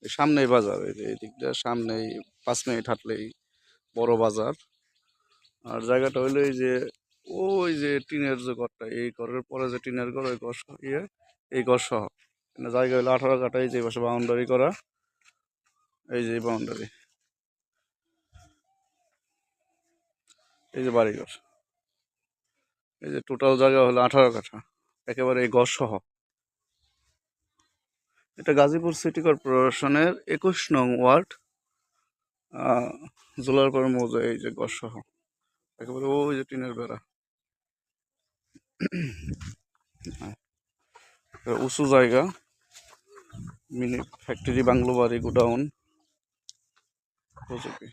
এই সামনেই বাজার, এই যে এই দিকটা সামনেই 5 মিনিট হাঁটলেই বড় বাজার। আর জায়গাটা হইলো এই যে ওই যে টিনের যে ঘরটা, এই ঘরের পরে যে টিনের ঘর, ওই ঘর এই ঘর সহ জায়গা হইলো 18 কাঠা। এই যে এই পাশে বাউন্ডারি করা, এই যে বাউন্ডারি, এই যে বাড়িঘর, এই যে টোটাল জায়গা হলো 18 কাঠা, একেবারে এই ঘর সহ। এটা গাজীপুর সিটি কর্পোরেশনের 21 নং ওয়ার্ড, জোলারপাড় মৌজা। এই যে ঘর সহ একেবারে ওই যে টিনের বেড়া, উঁচু জায়গা, মিনি ফ্যাক্টরি, বাংলো বাড়ি, গোডাউন উপযোগী।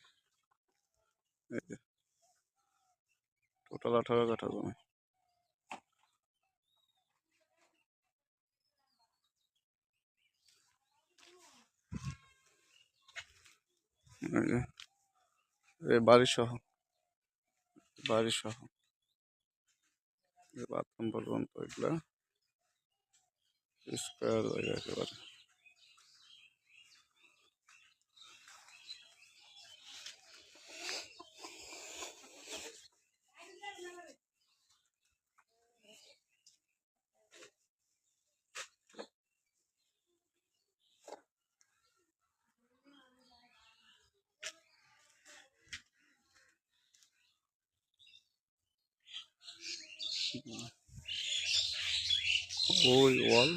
এই যে টোটাল 18 কাঠা জমি। এই যে এই বাড়ি সহ, বাড়ি সহ বাথরুম পর্যন্ত, এগুলা স্কোয়ার জায়গা একেবারে। ওই ওয়াল,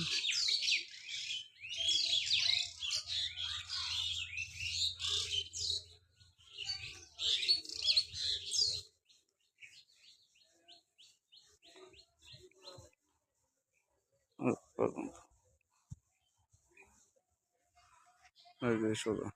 পর্যন্ত, এই যে সোজা।